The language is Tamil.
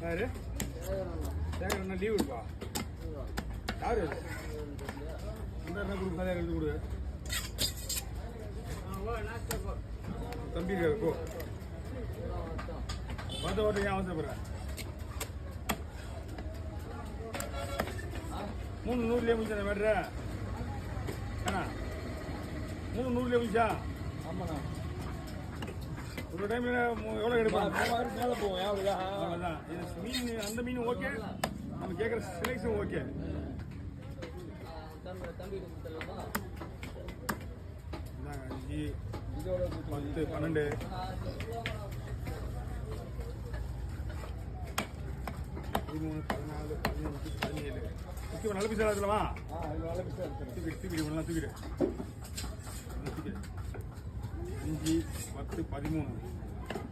யாரு சேகரண்ணா லீவ் இருப்பா யாரு அந்த என்ன கொடுக்காத எழுதி கொடு தம்பி போ வந்த ஓட்டு ஏன் அவசரப்படுற 300 முடிச்சா வேற அண்ணா 300 முடிச்சா ஆமாண்ணா ஒரு டைம்ல எவ்வளோ எடுப்பாங்க மேலே போவோம் அவ்வளோதான் மீன் அந்த மீன் ஓகே நம்ம கேட்குற செலெக்ஷன் ஓகே அஞ்சு 10 12 13 14 15 17 ஓகே நல்ல பீஸா இருக்குல்லவா நல்ல பீஸா இருக்கு தூக்கிடு தூக்கிடு 5 10 13